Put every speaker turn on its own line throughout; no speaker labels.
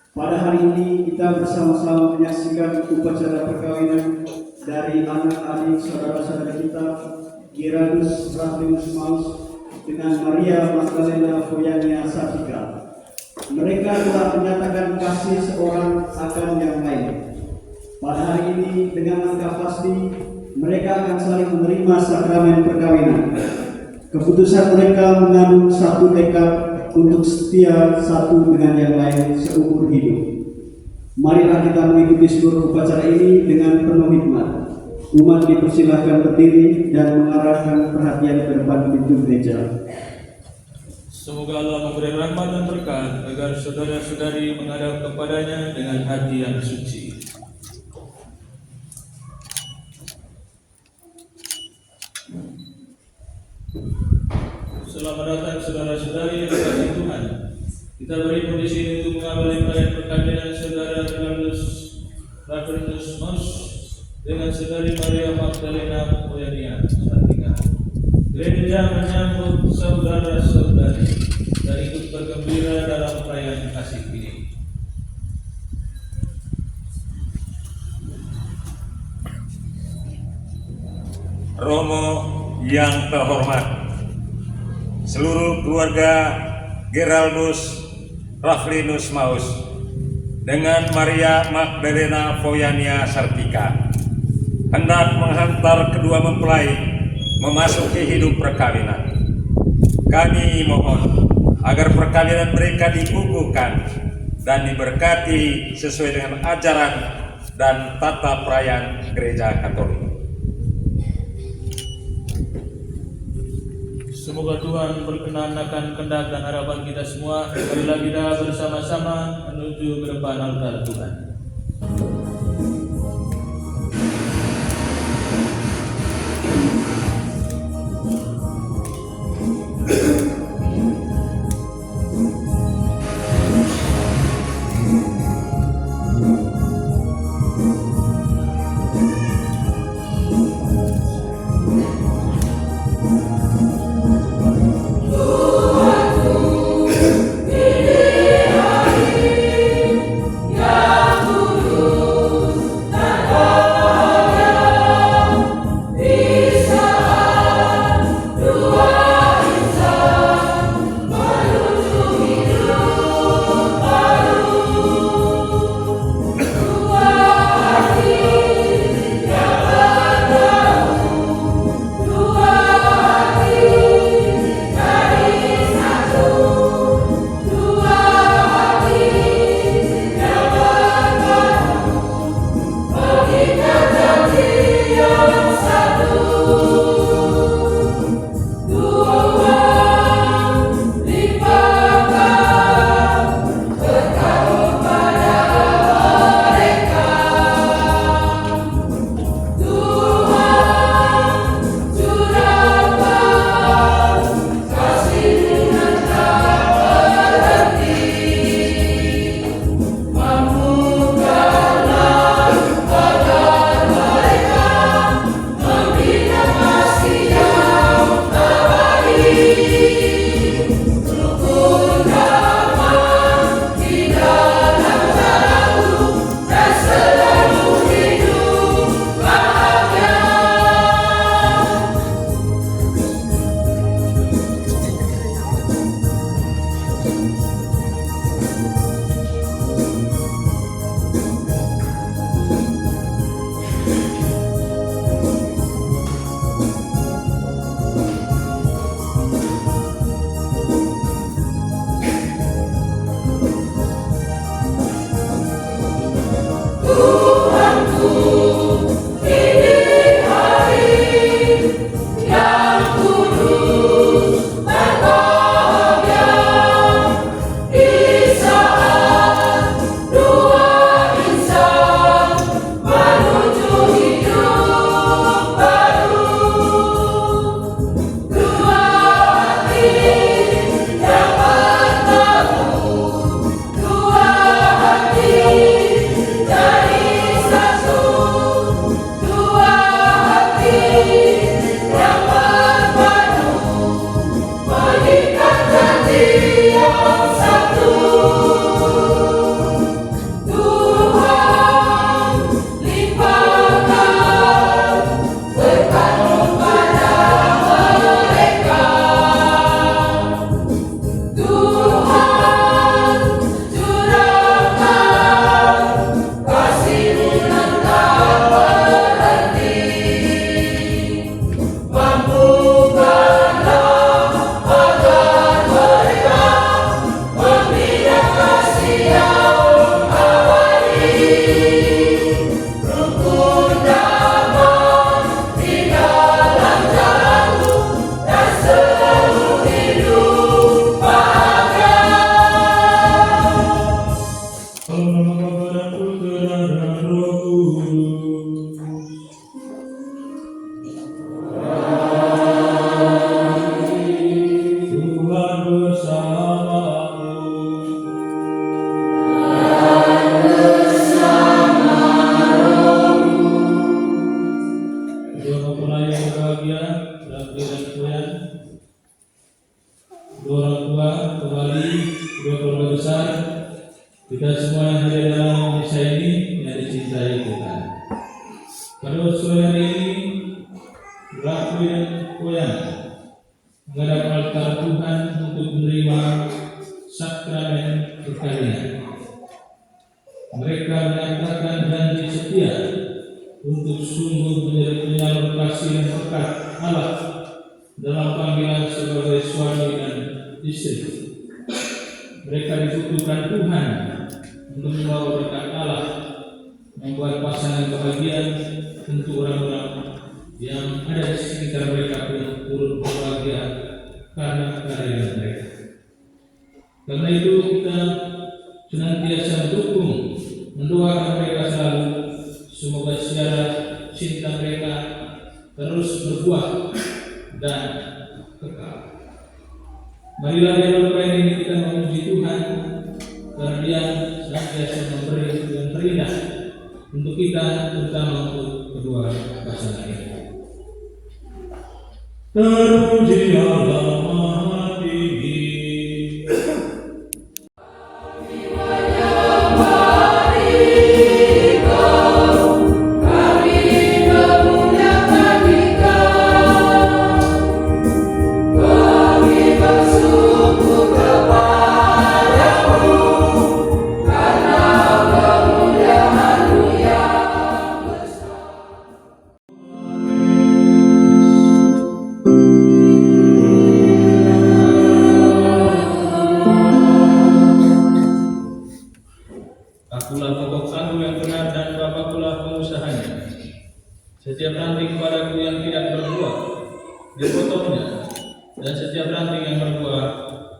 Pada hari ini kita bersama-sama menyaksikan upacara perkawinan dari anak-adik saudara-saudara kita Geraldus Raflinus Maus dengan Maria Magdalena Foyania Sartika. Mereka telah menyatakan kasih seorang akan yang lain. Pada hari ini dengan langkah pasti mereka akan saling menerima sakramen perkawinan. Keputusan mereka mengandung satu tekad untuk setia satu dengan yang lain seumur hidup. Marilah kita mengikuti seluruh upacara ini dengan penuh hikmat. Umat dipersilahkan berdiri dan mengarahkan perhatian ke depan pintu gereja.
Semoga Allah memberi rahmat dan berkat agar saudara-saudari menghadap kepadanya dengan hati yang suci. Selamat datang saudara-saudari yang dikasihi Tuhan. Kita berhimpun di sini untuk mengawali perayaan perkawinan saudara Geraldus Raflinus Maus dengan saudari Maria Magdalena Foyania Sartika. Gereja menyambut saudara-saudari dan ikut bergembira dalam perayaan kasih ini.
Romo yang terhormat, seluruh keluarga Geraldus Raflinus Maus dengan Maria Magdalena Foyania Sartika hendak menghantar kedua mempelai memasuki hidup perkawinan. Kami mohon agar perkawinan mereka dikukuhkan dan diberkati sesuai dengan ajaran dan tata perayaan Gereja Katolik.
Semoga Tuhan berkenan akan kehendak dan harapan kita semua. Marilah kita bersama-sama menuju ke depan altar Tuhan.
Yang
Poyan, kedua orang tua, kembali kedua keluarga besar, kita semua yang hadir dalam Indonesia ini yang dicintai Tuhan. Pada sore hari ini, Rafli Poyan menghadap altar Tuhan untuk menerima sakramen perkawinan. Mereka menyatakan janji setia untuk sungguh menjadi penyalur kasih dan berkat Allah dalam panggilan sebagai suami dan istri. Mereka dibutuhkan Tuhan untuk membawa berkat Allah, membuat pasangan bahagia untuk orang-orang yang ada di sekitar mereka pun turut berbahagia karena kehadiran mereka. Karena itu kita senantiasa mendukung, mendoakan mereka selalu, semoga sejarah cinta mereka terus berbuah dan kekal. Marilah dalam perayaan ini kita memuji Tuhan karena Dia senantiasa memberi yang terindah untuk kita, terutama untuk kedua pasangan ini. Terpuji Allah Maha Tinggi. Akulah pokok anggur yang benar dan Bapakulah pengusahanya. Setiap ranting padaku yang tidak berbuah dipotongnya, dan setiap ranting yang berbuah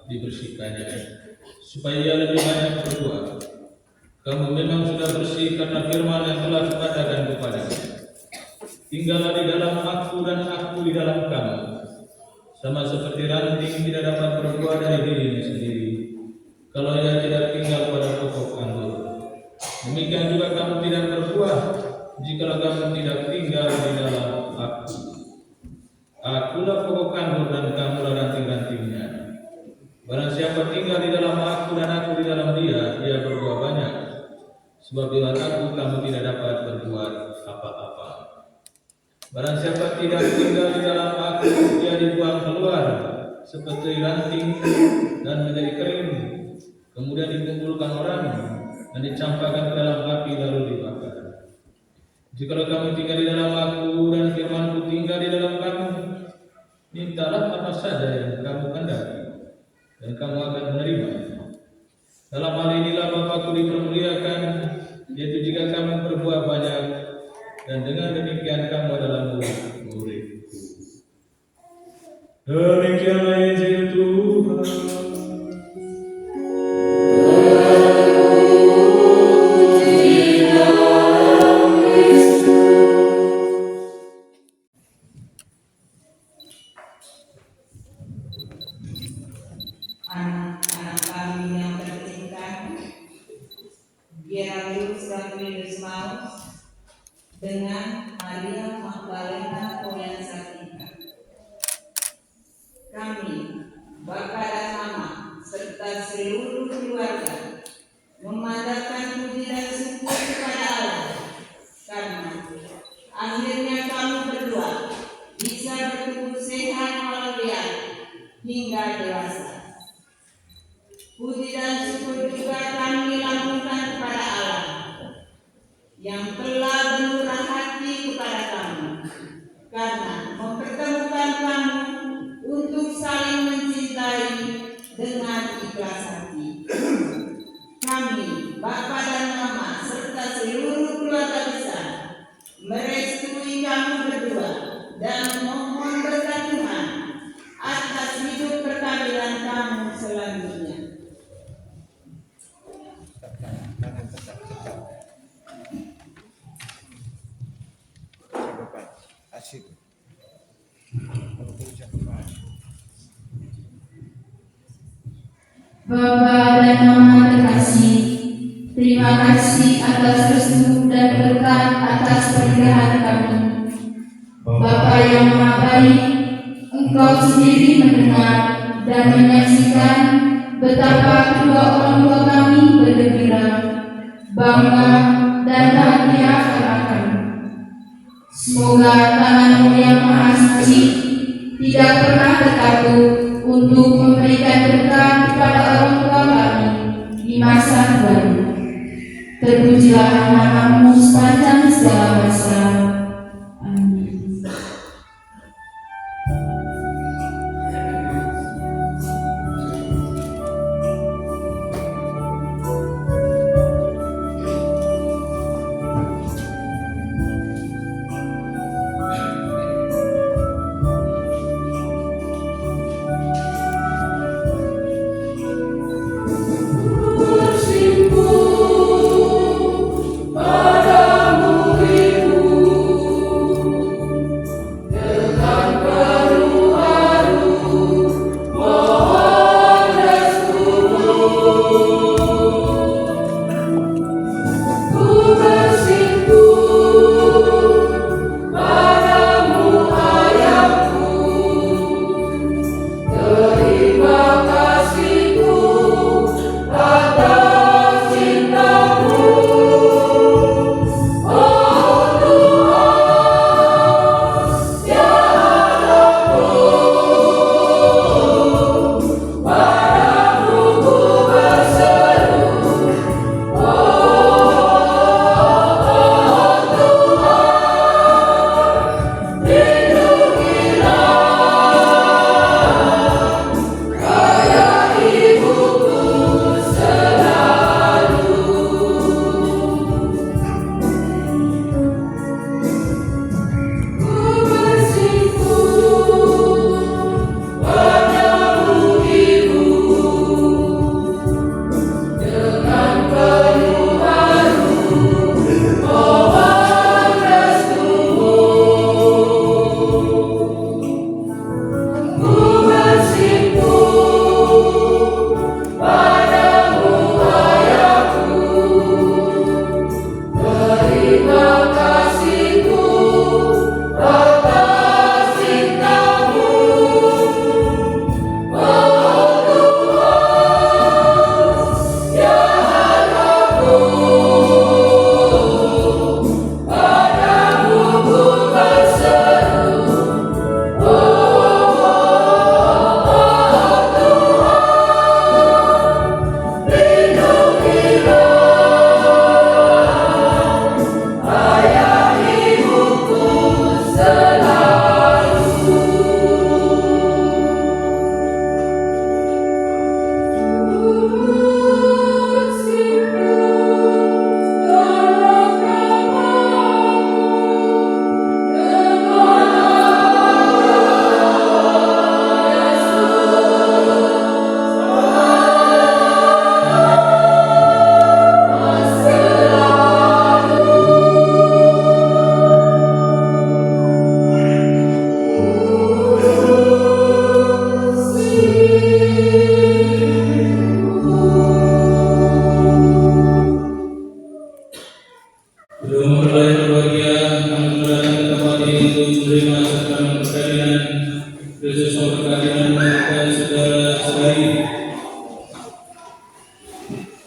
dibersihkannya, supaya ia lebih banyak berbuah. Kamu memang sudah bersih karena firman yang telah kukatakan kepadamu. Tinggallah di dalam aku dan aku di dalam kamu. Sama seperti ranting tidak dapat berbuah dari dirinya sendiri kalau ia tidak tinggal pada pokok anggur. Demikian juga kamu tidak berbuah jikalau kamu tidak tinggal di dalam aku. Akulah pokok anggur dan kamulah ranting-rantingnya. Barang siapa tinggal di dalam aku dan aku di dalam dia, dia berbuah banyak. Sebab di dalam aku kamu tidak dapat berbuat apa-apa. Barang siapa tidak tinggal di dalam aku, dia dibuang keluar seperti ranting dan menjadi kering, kemudian dikumpulkan orang dan dicampakkan ke dalam api lalu dibakar. Jikalau kamu tinggal di dalam aku dan firmanku tinggal di dalam kamu, mintalah apa saja yang kamu kehendaki dan kamu akan menerima. Dalam hal inilah Bapakku dipermuliakan, yaitu jika kamu berbuah banyak, dan dengan demikian kamu adalah murid-muridku. Demikianlah Injil Tuhan.
Anak-anak kami yang tercinta, Geraldus Rafli Maus dengan Maria Magdalena Poyan Sakita. Kami, Bapa dan Mama, serta seluruh keluarga memandatkan puji dan syukur kepada Allah karena akhirnya kamu berdua bisa bertumbuh sehat walafiat hingga dewasa. Puji dan syukur juga kami lakukan kepada Allah yang telah bermurah hati kepada kamu karena mempertemukan kamu untuk saling mencintai dengan ikhlas hati. Kami, Bapa dan Mama, serta seluruh keluarga besar merestui kamu berdua dan mohon berkat Tuhan atas hidup perkawinan kamu selanjutnya.
Bapa dan Mama terkasih, terima kasih atas restu dan berkat atas pernikahan kami. Bapa yang Maha Baik, Engkau sendiri mendengar dan menyaksikan betapa kedua orang tua kami bergembira, bangga, dan bahagia karena kami. Semoga tangan-Mu yang Maha Suci tidak pernah terkatuk untuk memberikan berkat kepada orang tua kami di masa baru. Terpujilah nama-Mu sepanjang segala masa. Amin.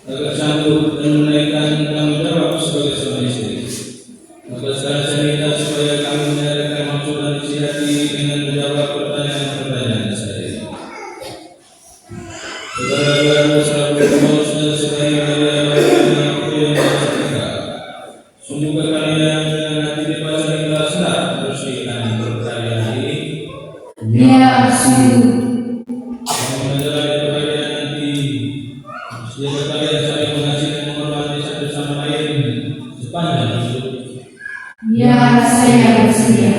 Agar sanggup dan menaikkan tanggung jawab sebagai seorang istri. Maka sekarang saya minta supaya kami menyatakan maksud dan isi hati dengan menjawab pertanyaan-pertanyaan saya. Saudara-saudara selalu bermohon dan sekali kalian yang bersedia. Sungguh kalian dengan hati dewasa dan ikhlas bersihkan perkara ini.
Ya, sungguh.
Sehingga kalian saling mengasihi dan menghormati satu sama lain sepanjang hidup.
Ya, saya bersedia.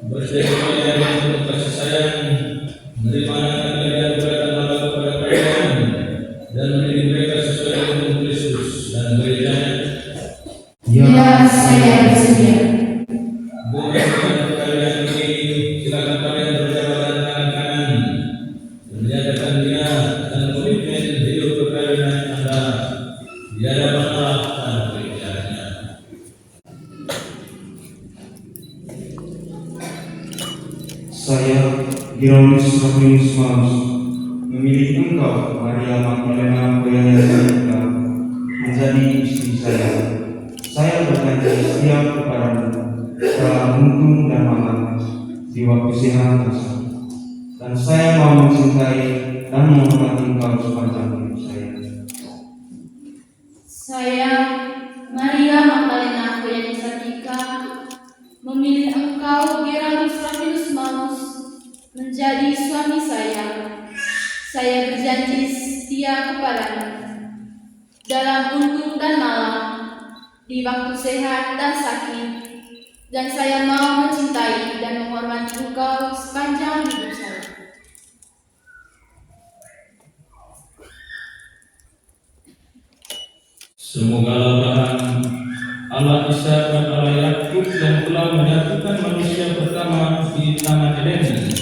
Bersedia kalian untuk kasih sayang, menerima anak kalian berikan Allah kepada kalian, dan mendidik mereka sesuai dengan Kristus dan gerejanya.
Ya, saya bersedia.
Dengan kalian ini, silakan kalian berjalan tangan kanan, menyatakan niat dan komitmen hidup perkawinan Anda di hadapan Allah dan gerejanya.
Saya,
Giraldus Raflinus Maus, memilih engkau, Maria Magdalena Poyaya Salika, menjadi istri saya. Saya berjanji setia kepadamu dalam untung dan aman, di waktu sehat dan sakit. Dan saya mau mencintai dan menghormati engkau sepanjang hidup saya.
Saya, Maria Magdalena Poyaya Salika, memilih engkau, Giraldus Raflinus Maus, menjadi suami saya. Saya berjanji setia kepadamu dalam untung dan malam, di waktu sehat dan sakit, dan saya mau mencintai dan menghormati engkau sepanjang hidup saya.
Semoga Tuhan Allah Isa dan Allah Yakub yang telah menyatukan manusia pertama di Taman Eden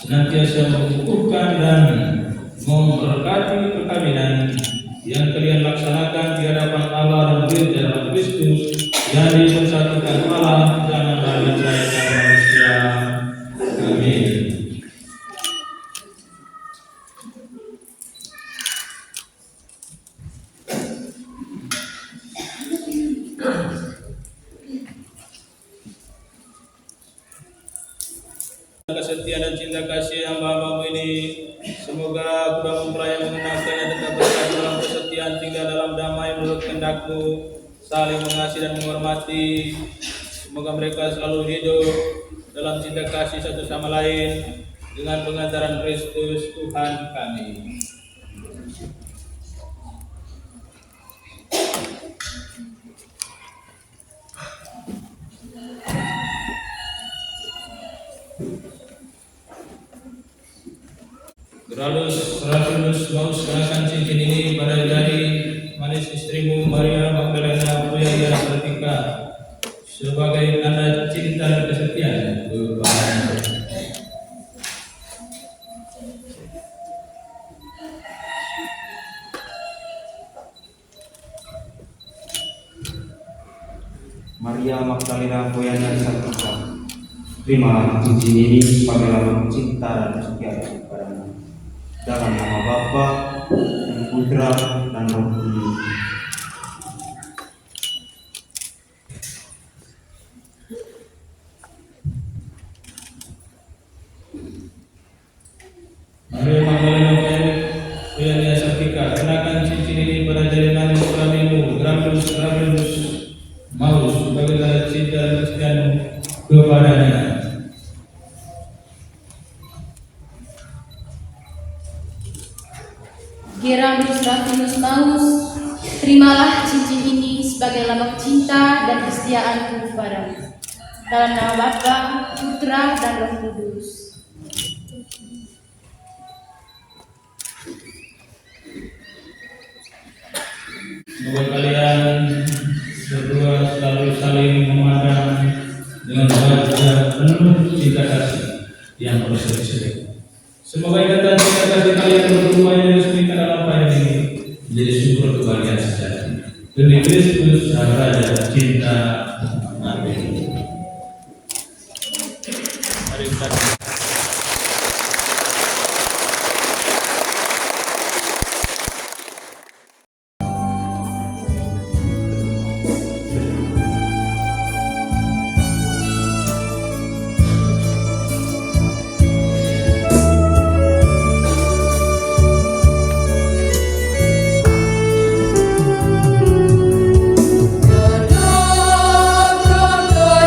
senantiasa mengukuhkan dan memberkati perkawinan yang kalian laksanakan di hadapan Allah dan di dalam Kristus yang dipersatukan Allah dan menciptakan manusia. Amin. Kesetiaan dan cinta kasih hamba-hambamu ini, semoga kuda mempelai yang mengenakannya tetap berada dalam kesetiaan, tinggal dalam damai menurut kehendak-Mu, saling mengasihi dan menghormati. Semoga mereka selalu hidup dalam cinta kasih satu sama lain dengan pengantaran Kristus Tuhan kami. Giraldus Raflinus Maus, kenakan cincin ini pada jari manis istrimu Maria Magdalena Poyaya Salika sebagai tanda cinta dan kesetiaan kepada
Maria Magdalena Poyaya Salika, terimalah cincin ini sebagai lambang cinta dan kesetiaan kepadamu. Dalam nama Bapa dan Putra dan Roh Kudus.
Maria Magdalena Poyaya Salika, kenakan cincin ini pada jari manis suamimu Giraldus Raflinus Maus sebagai tanda cinta dan kesetiaan kepadanya.
Giraldus Raflinus Maus, terimalah cincin ini sebagai lambang cinta dan kesetiaanku kepadamu. Dalam nama Bapa, Putra, dan Roh Kudus.
Semoga kalian berdua selalu saling memandang dengan wajah penuh cinta kasih yang berseri-seri. Semoga ikatan cinta kasih kalian berdua yang diresmikan dalam payung ini menjadi sumber kebahagiaan sejati. Demi Kristus, Raja cinta. Amin. Mari kita
Kedua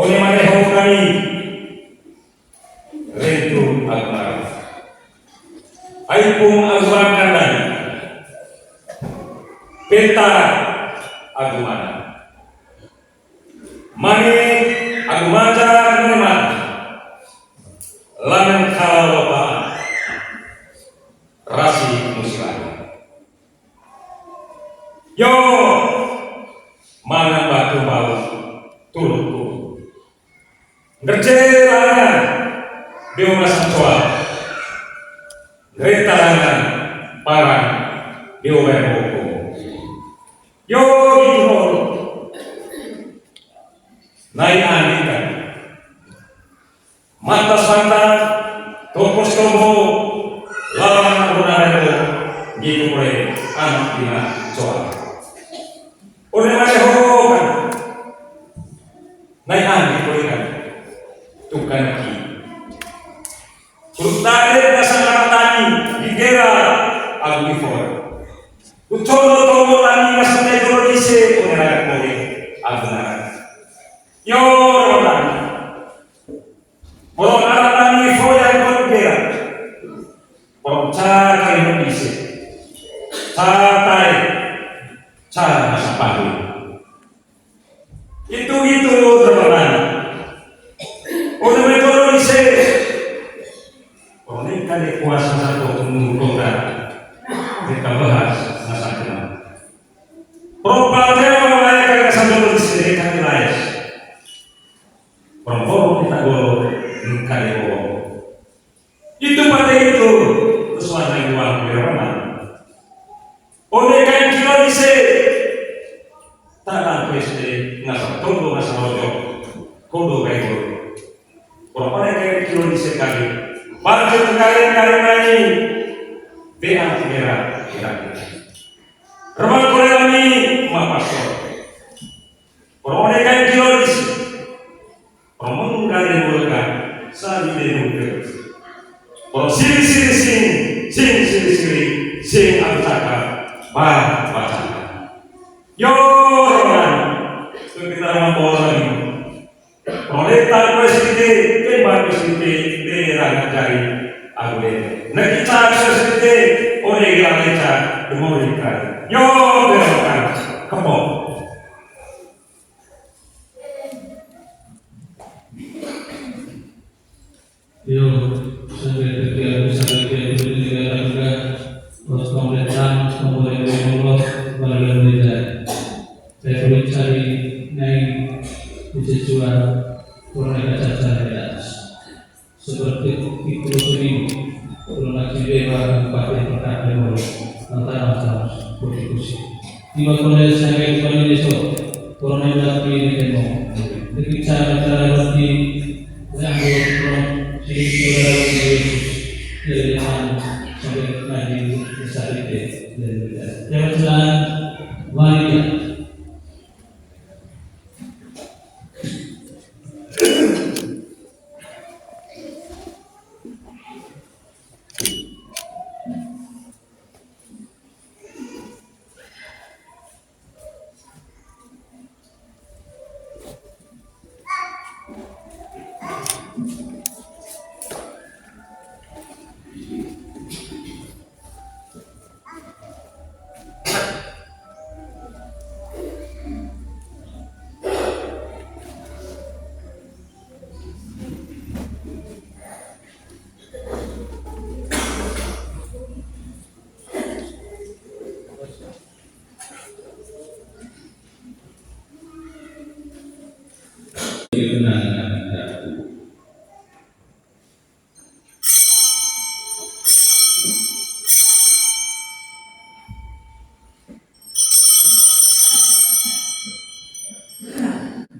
Oleh maneho kami Rentu Agmar Aipung Agmakandan Peta Agmana Mani Agmaja Agmaman Lamen Kalalopa Rasi Muslim Yo mana batu bau turun ngerjerangan biomasan soal retarangan parang biomehoko yo gitu naik andikan mata santa topos kombo lawan gunareko gitu mulai anak dina soal oleh maneho kan naik andi kan tukang ki surutare dasar tani digera aguifor ucolo tomo tani nasane dolise oleh kore agnar yo rolan borona tani foya kolgera borca kali bisa catai cara sepatu itu teman-teman udah metode bisa orang ini kan kuasa satu mengumpulkan kita bahas masalah propaganda mulai kagak sambil disini kan lain perempuan kita boleh kali itu pada itu sesuatu yang luar biasa. Oleh kan kilo dise tanah peste ngasal tunggu ngasal ojo kodo kayu berapa kayak kilo dise kali market kali nani beang merah remang kolami mapasor berapa kayak kilo dise romong kali mulai sari denuke kalau sing antaka baca yo roman kita mampu lagi proletar presiden kembali presiden daerah cari agwe nekita presiden oleh kita demokrat yo berokan kamu
yo sampai ke negara terus pemerintahan kemudian Allah bagian beda. Saya boleh cari naik bisa jual orang caca seperti itu ini kalau nanti dewa pakai perkara baru antara posisi. Di waktu saya kembali besok corona sudah ini demo. Jadi cara berarti yang orang sini dari sampai lagi besar itu dan jalan wanita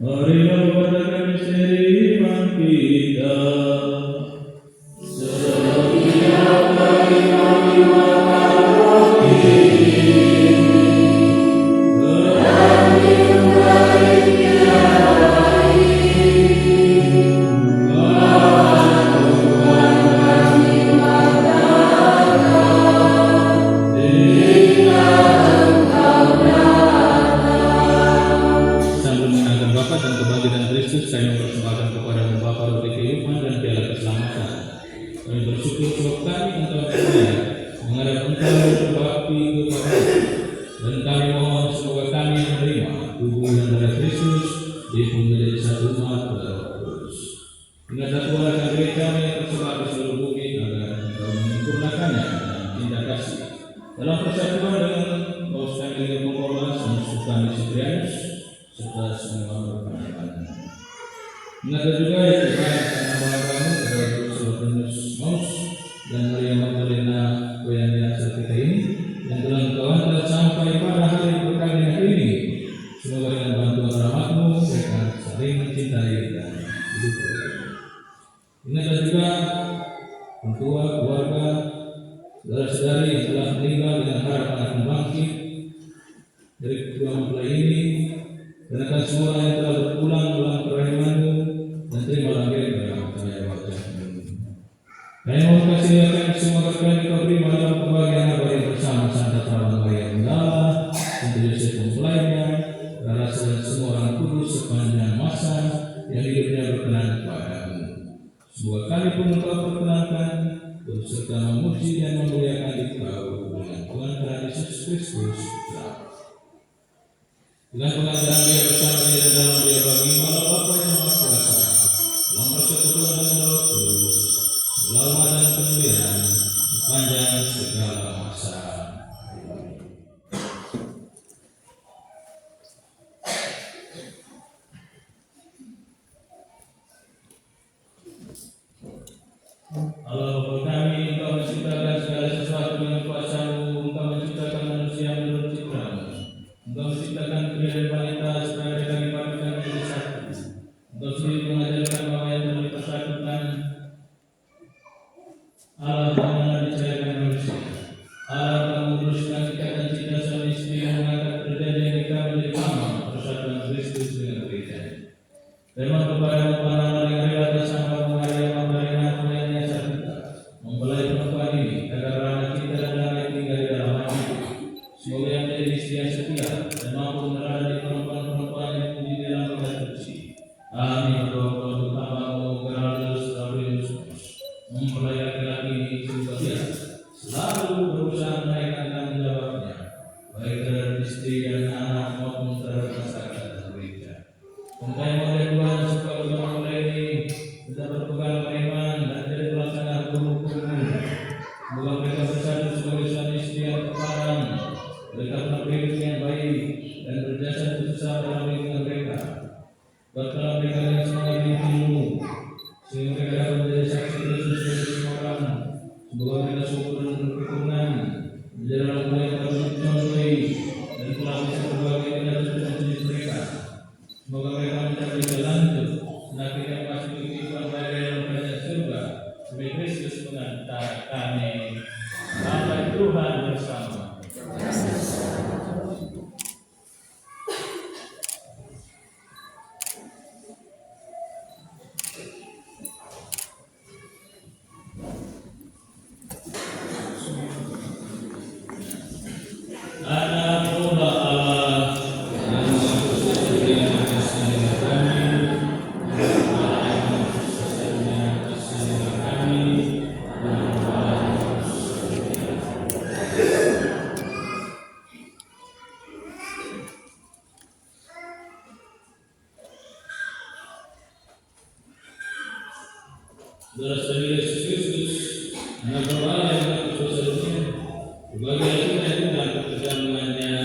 Marilah pada misteri iman kita. Setiap kali kami makan roti, kami kembali tiada Bapak dalam kebangkitan Kristus, kami mempersembahkan kepada-Mu Bapa roti kehidupan dan piala keselamatan. Kami bersyukur sebab kami Engkau percaya menghadap Engkau berbakti kepada, dan kami mohon semoga kami menerima tubuh dan darah Kristus dihimpun menjadi satu umat pada Roh Kudus. Ingatlah Tuhan akan gereja yang tersebar di seluruh bumi agar Engkau menyempurnakannya dalam cinta kasih, dalam persatuan dengan Paus kami yang Pengkolas, Menusukan Disiprianus, serta semua rekan-rekan. Ingatlah juga ya Tuhan karena kami adalah Terus Maus dan Maria Magdalena yang asal kita ini, yang telah Engkau hantar sampai pada hari perkawinan ini. Semoga dengan bantuan rahmat-Mu mereka saling mencintai dan hidup bersama. Ingatlah juga orang tua, keluarga, saudara-saudari yang telah meninggal dengan harapan akan bangkit dari kedua mempelai ini, dan akan semua yang telah berpulang dalam kerahiman-Mu, dan terimalah mereka dalam cahaya wajah-Mu. Kami mohon kasih akan semua berkat Kau beri dalam kebahagiaan abadi bersama Santa Perawan Maria Bunda, Santo Yosef mempelainya, Rasa dan semua orang kudus sepanjang masa yang hidupnya berkenan kepada-Mu. Semoga kami pun Engkau perkenankan berserta memuji dan memuliakan Engkau dengan Tuhan kita Yesus Kristus. Dengan pengajaran Dia bersama Dia dalam Dia bagi Allah Bapa yang Maha Kuasa, dalam persekutuan dengan Roh Kudus, selama dan kemuliaan sepanjang segala masa. Allah Bapa kami, Engkau menciptakan segala sesuatu dengan kuasa-Mu. Engkau menciptakan manusia menurut cipta-Mu. Engkau menciptakan pria dan wanita supaya mereka dipadukan menjadi satu. Engkau sendiri mengajarkan bahwa yang telah dipersatukan Allah telah dicairkan manusia. Allah telah meneruskan ikatan cinta suami istri yang mengangkat perjanjian nikah menjadi lambang persatuan Kristus dengan gereja. Memang kepada pandangan yang rela bersama Maria Magdalena yang nyasar kita, mempelai perempuan ini agar rahmat kita dan damai tinggal di dalam hati. Semoga yang menjadi istri yang setia dan mampu menerani perempuan-perempuan yang puji di dalam roh suci. Amin. Berdoa untuk hamba-Mu Geraldus Rabinus, mempelai laki-laki ini sungguh dia selalu berusaha menaikkan tanggung jawabnya, baik terhadap istri dan anak maupun terhadap masyarakat dan gereja. Mengkaji oleh Tuhan supaya kedua mempelai ini tetap berpegang iman dan tidak melaksanakan hukum-hukum. Semoga mereka bersatu sebagai suami istri yang terpandang, mereka berhidup yang baik dan berjasa untuk sesama dalam lingkungan mereka. Buatlah mereka dengan semangat dirimu, sehingga mereka dapat menjadi saksi Kristus bagi semua orang. Semoga mereka subur dan berketurunan, menjadi orang tua yang dapat dicontohi dan telah bisa berbagi dengan sukses jenis mereka. Semoga mereka mencapai jalan itu, semakin yang pasti kehidupan baik dalam kerajaan surga. Demi Kristus mengantar kami. Sampai Tuhan bersama. Anak muda Allah yang sukses dengan kasih kami, saudara-saudari Yesus Kristus, anak Allah yang sukses berbagai kita itu dalam perjalanannya.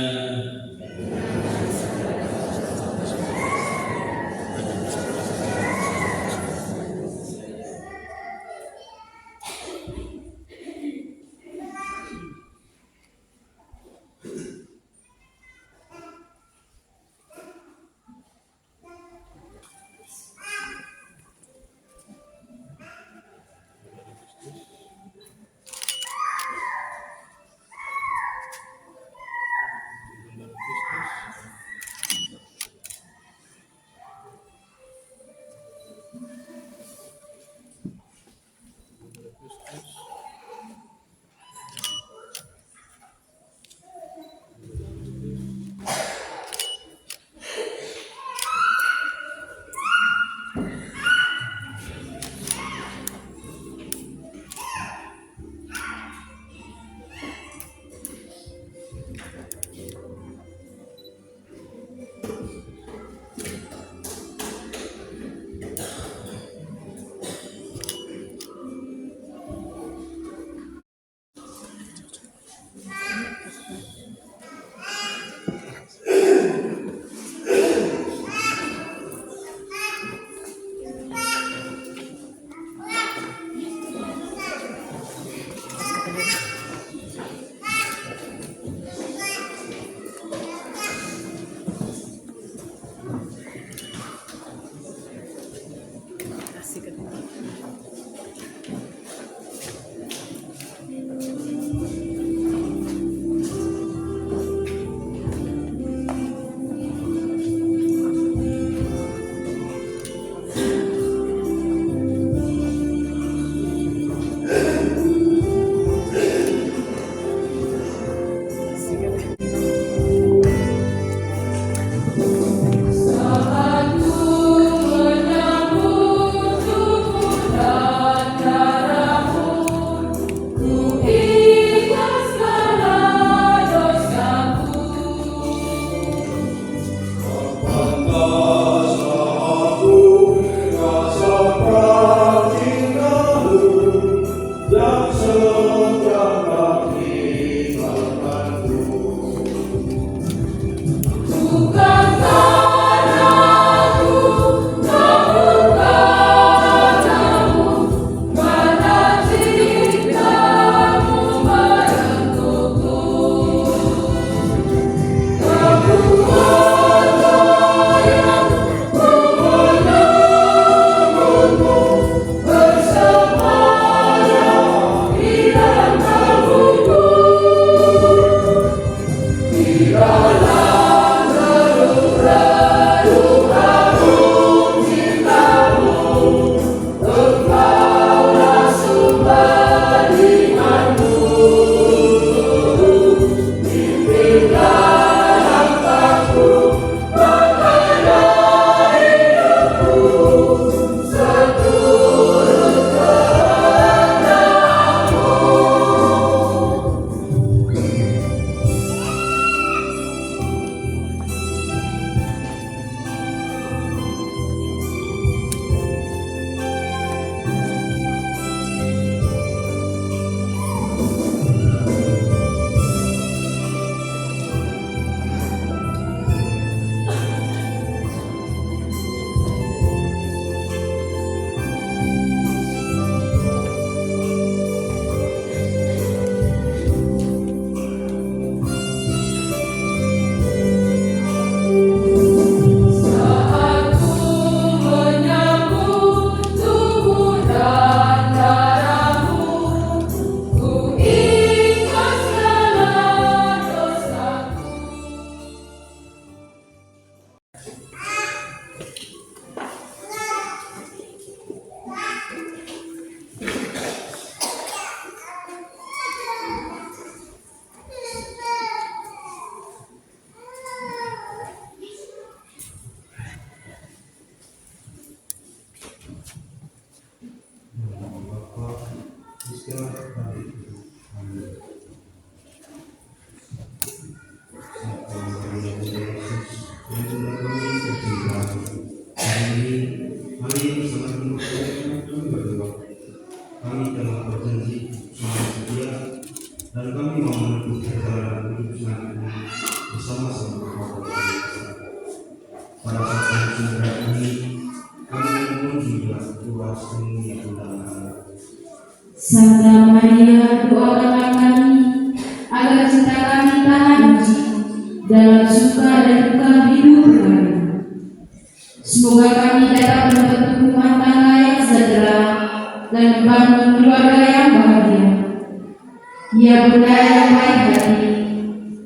ini, hari ini sangat membutuhkan kami berdua. Kami telah berjanji semakin setia dan kami mau menempuh perjalanan hidup selanjutnya bersama-sama kepada Tuhan. Pada saat yang sudah ini, kami memohon juga doa sepenuhnya undangan.
Santa Maria, doakanlah kami agar cinta kami tahan uji dalam suka dan duka hidup kami. Semoga kami dapat membentuk rumah tangga yang sejahtera dan membangun keluarga yang bahagia. Ya Bunda yang baik hati,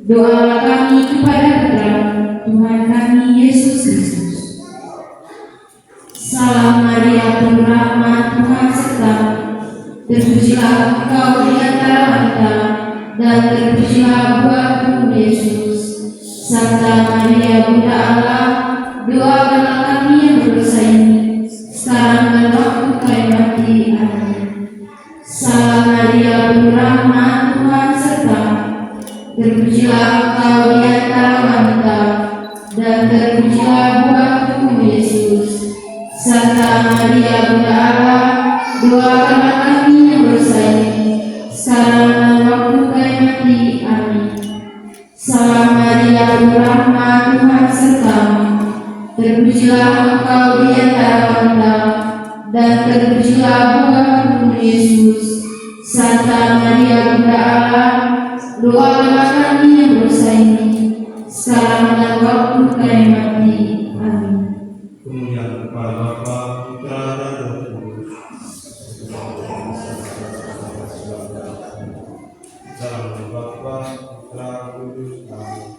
doalah kami kepada Putra Tuhan kami Yesus Kristus. Salam Maria, penuh rahmat, Tuhan sertamu. Terpujilah engkau di antara wanita, dan terpujilah buah-buah Yesus. Santa Maria, Bunda Allah, doakanlah kami yang berdosa ini, sekarang dan waktu kami mati. Amin. Salam Maria, penuh rahmat, Tuhan sertamu. Terpujilah engkau di antara wanita, dan terpujilah buah-buah Yesus. Santa Maria, Bunda Allah, doakanlah kami yang berdosa ini, sekarang dan waktu kami mati. Amin. Salam Maria, penuh rahmat, Tuhan sertamu. Terpujilah engkau di antara wanita, dan terpujilah buah-buah Yesus. Santa Maria, Bunda Allah, doakanlah kami yang berdosa ini, sekarang dan waktu kami mati. Amin.
Kemuliaan kepada Bapa, Putra, dan Roh Kudus. Dalam nama Bapa, Putra, Kudus. Amin.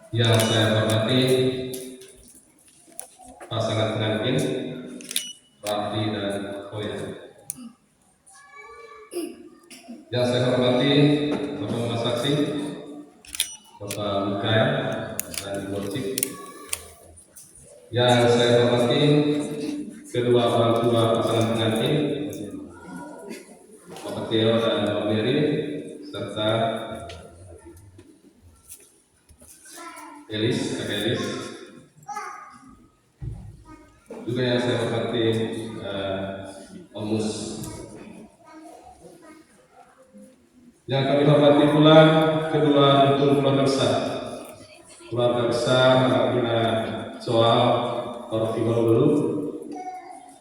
Yang saya hormati, pasangan pengantin Raffi dan Hoya. Yang saya hormati Bapak Saksi, Bapak Mikael dan Ibu Cik. Yang saya hormati kedua orang tua pasangan pengantin, Bapak Theo dan Mbak Mary, serta Elis, Kak Elis. Juga yang saya hormati Om Mus. Yang kami hormati pula kedua rukun keluarga besar. Keluarga besar Marina Soal Orfi Golobelu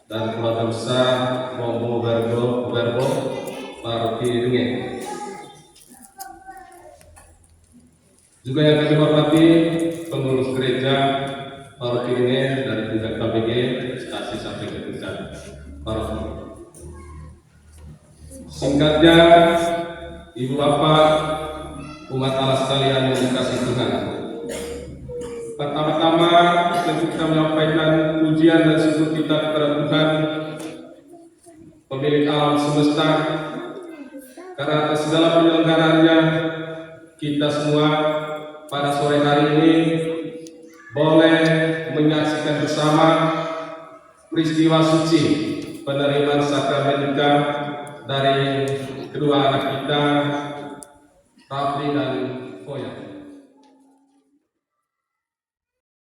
dan keluarga besar Momo Verbo Parti Ringe. Juga yang kami hormati pengurus gereja Parti Ringe dari tingkat KBG stasi sampai ke tingkat Parti. Singkatnya, Ibu Bapak, umat Allah sekalian yang dikasihi Tuhan. Pertama-tama kita menyampaikan pujian dan syukur kita kepada Tuhan, pemilik alam semesta, karena atas segala penyelenggaraannya kita semua pada sore hari ini boleh menyaksikan bersama peristiwa suci penerimaan sakramen nikah dari kedua anak kita, Rafli dan Foya.